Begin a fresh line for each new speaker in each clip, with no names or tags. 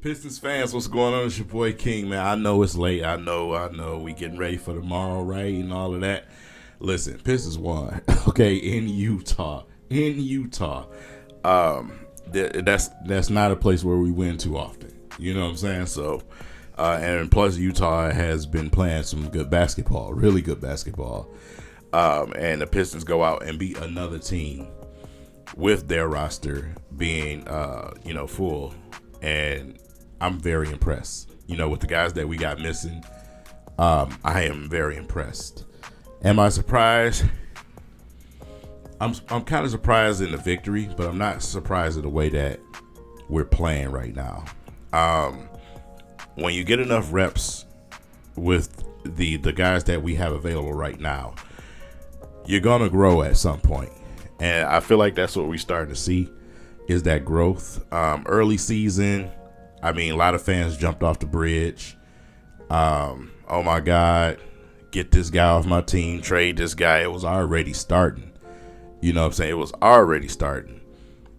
Pistons fans, what's going on? It's your boy King, man. I know it's late. I know. We getting ready for tomorrow, right? And all of that. Listen, Pistons won, okay, in Utah. That's not a place where we win too often. You know what I'm saying? So, and plus Utah has been playing some good basketball, really good basketball. And the Pistons go out and beat another team with their roster being, full. And I'm very impressed. With the guys that we got missing, I am very impressed. Am I surprised? I'm kind of surprised in the victory, but I'm not surprised in the way that we're playing right now. When you get enough reps with the guys that we have available right now, you're gonna grow at some point, and I feel like that's what we're starting to see is that growth. Early season, I mean, a lot of fans jumped off the bridge. Oh my God, get this guy off my team, trade this guy. It was already starting. You know what I'm saying? It was already starting.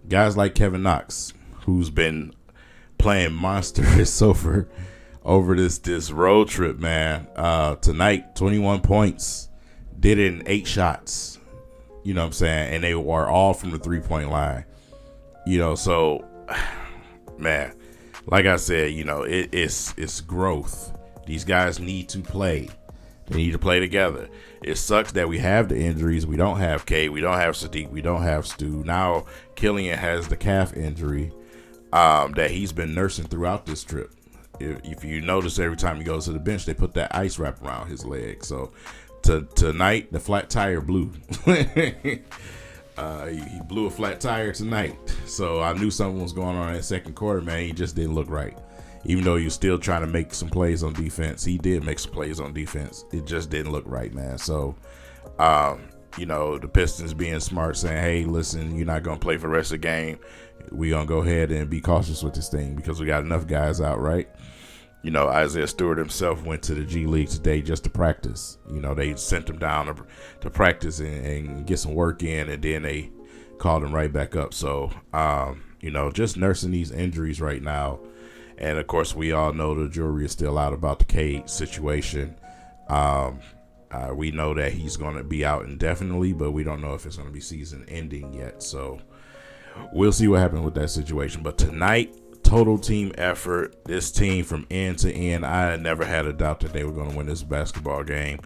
Guys like Kevin Knox, who's been playing monstrous over this road trip, man. Tonight, 21 points, did it in 8 shots. You know what I'm saying? And they were all from the 3-point line. So, man, like I said, it's growth. These guys need to play. They need to play together. It sucks that we have the injuries. We don't have K. We don't have Sadiq. We don't have Stu. Now Killian has the calf injury that he's been nursing throughout this trip. If you notice, every time he goes to the bench, they put that ice wrap around his leg. So tonight, the flat tire blew. He blew a flat tire tonight. So I knew something was going on in that second quarter, man. He just didn't look right. Even though he was still trying to make some plays on defense, he did make some plays on defense. It just didn't look right, man. So, the Pistons being smart, saying, hey, listen, you're not going to play for the rest of the game. We're going to go ahead and be cautious with this thing because we got enough guys out, right? Isaiah Stewart himself went to the G League today just to practice. They sent him down to practice and get some work in, and then they called him right back up. So, just nursing these injuries right now. And, of course, we all know the jury is still out about the Cade situation. We know that he's going to be out indefinitely, but we don't know if it's going to be season ending yet. So we'll see what happens with that situation. But tonight, total team effort. This team from end to end, I never had a doubt that they were going to win this basketball game.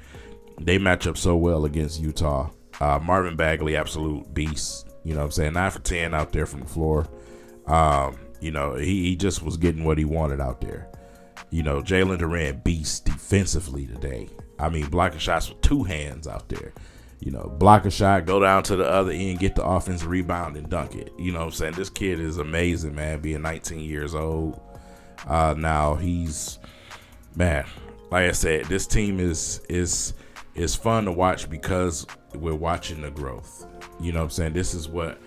They match up so well against Utah. Marvin Bagley, absolute beast. You know what I'm saying? 9 for 10 out there from the floor. He just was getting what he wanted out there. Jalen Duran beast defensively today. I mean, blocking shots with 2 hands out there. Block a shot, go down to the other end, get the offensive rebound, and dunk it. You know what I'm saying? This kid is amazing, man, being 19 years old. Now he's, man, like I said, this team is fun to watch because we're watching the growth. You know what I'm saying? This is what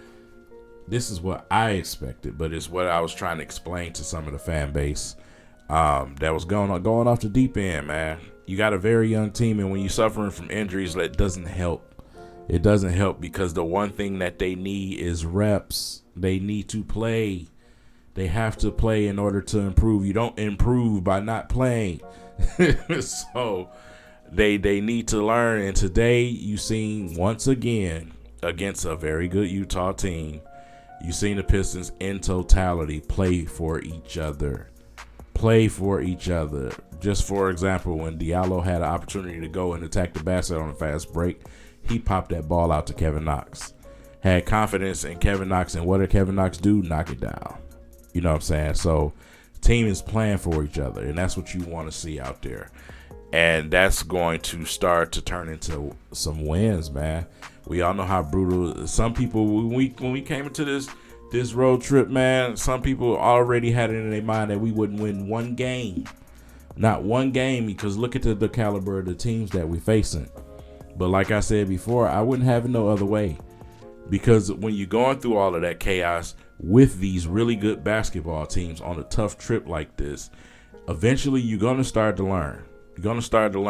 I expected, but it's what I was trying to explain to some of the fan base that was going off the deep end, man. You got a very young team, and when you're suffering from injuries, that doesn't help. It doesn't help because the one thing that they need is reps. They need to play. They have to play in order to improve. You don't improve by not playing. So they need to learn, and today you seen once again against a very good Utah team, you seen the Pistons in totality play for each other. Just for example, when Diallo had an opportunity to go and attack the basket on a fast break, he popped that ball out to Kevin Knox. Had confidence in Kevin Knox, and what did Kevin Knox do? Knock it down. You know what I'm saying? So team is playing for each other, and that's what you want to see out there. And that's going to start to turn into some wins, man. We all know how brutal some people, when we came into this road trip, man, some people already had it in their mind that we wouldn't win one game. Not one game, because look at the caliber of the teams that we're facing. But like I said before, I wouldn't have it no other way. Because when you're going through all of that chaos with these really good basketball teams on a tough trip like this, eventually you're going to start to learn. You're going to start to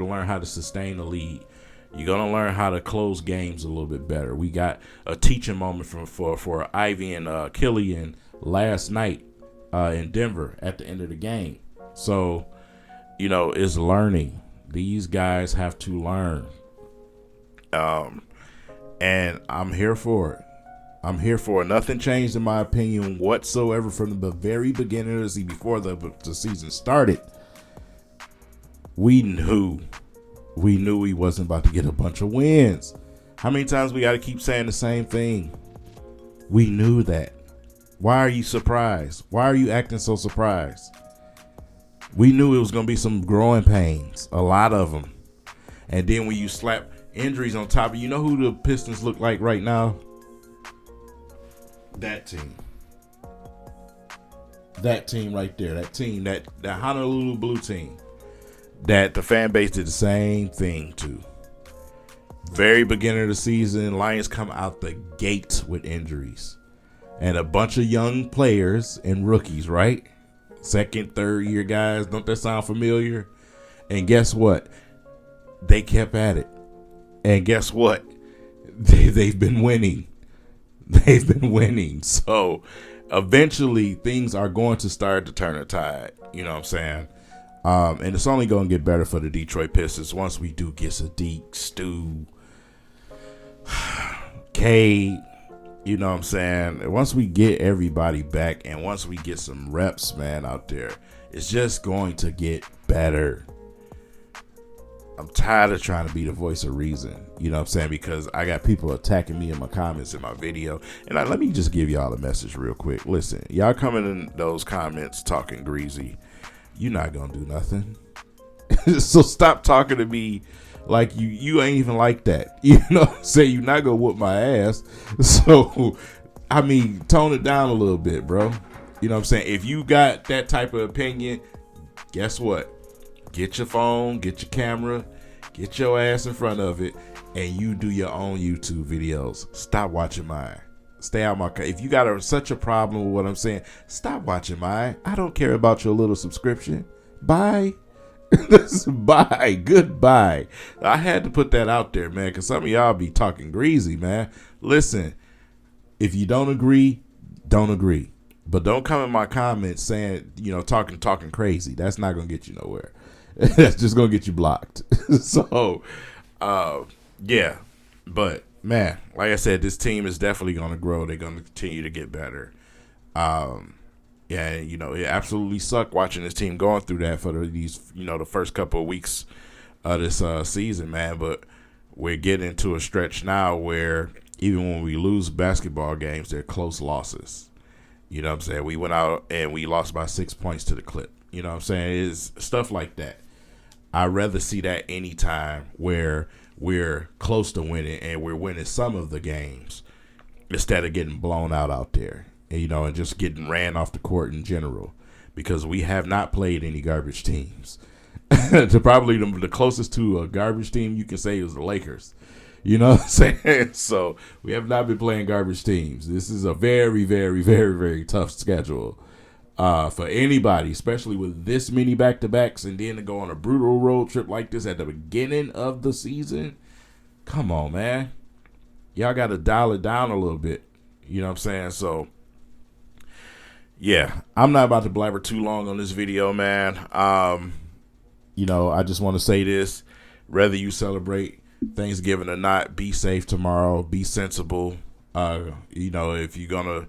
learn how to sustain the lead. You're going to learn how to close games a little bit better. We got a teaching moment for Ivy and Killian last night in Denver at the end of the game. So, it's learning. These guys have to learn. And I'm here for it. I'm here for it. Nothing changed in my opinion whatsoever from the very beginning of the season, before the season started. We knew we wasn't about to get a bunch of wins. How many times we got to keep saying the same thing? We knew that. Why are you surprised? Why are you acting so surprised? We knew it was going to be some growing pains, a lot of them. And then when you slap injuries on top of, you know who the Pistons look like right now? That team. That team right there. That team, that Honolulu Blue team. That the fan base did the same thing to. Very beginning of the season, Lions come out the gate with injuries. And a bunch of young players and rookies, right? Second, third year guys. Don't that sound familiar? And guess what? They kept at it. And guess what? They've been winning. They've been winning. So eventually things are going to start to turn a tide. You know what I'm saying? And it's only going to get better for the Detroit Pistons once we do get Sadiq, Stu, Cade. You know what I'm saying? Once we get everybody back and once we get some reps, man, out there, it's just going to get better. I'm tired of trying to be the voice of reason. You know what I'm saying? Because I got people attacking me in my comments in my video. And let me just give y'all a message real quick. Listen, y'all coming in those comments talking greasy. You're not going to do nothing. So stop talking to me like you ain't even like that. You know what I'm saying? You're not going to whoop my ass. So, I mean, tone it down a little bit, bro. You know what I'm saying? If you got that type of opinion, guess what? Get your phone, get your camera, get your ass in front of it, and you do your own YouTube videos. Stop watching mine. Stay out my. If you got such a problem with what I'm saying, stop watching mine. I don't care about your little subscription. Bye. Bye. Goodbye. I had to put that out there, man, because some of y'all be talking greasy, man. Listen, if you don't agree, don't agree. But don't come in my comments saying, talking crazy. That's not going to get you nowhere. That's just going to get you blocked. So, yeah. But, man, like I said, this team is definitely going to grow. They're going to continue to get better. Yeah, it absolutely sucked watching this team going through that for these, the first couple of weeks of this season, man. But we're getting to a stretch now where even when we lose basketball games, they're close losses. You know what I'm saying? We went out and we lost by 6 points to the Clip. You know what I'm saying? It's stuff like that. I'd rather see that anytime where we're close to winning and we're winning some of the games instead of getting blown out there. And just getting ran off the court in general, because we have not played any garbage teams. To probably the closest to a garbage team you can say is the Lakers. You know what I'm saying? So we have not been playing garbage teams. This is a very, very, very, very tough schedule for anybody, especially with this many back-to-backs, and then to go on a brutal road trip like this at the beginning of the season. Come on, man. Y'all got to dial it down a little bit. You know what I'm saying? So, yeah, I'm not about to blabber too long on this video, man. I just want to say this. Whether you celebrate Thanksgiving or not, be safe tomorrow. Be sensible. If you're going to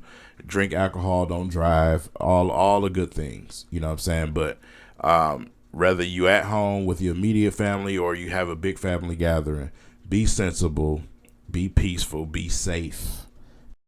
drink alcohol, don't drive. All the good things. You know what I'm saying? But whether you at home with your immediate family or you have a big family gathering, be sensible, be peaceful, be safe.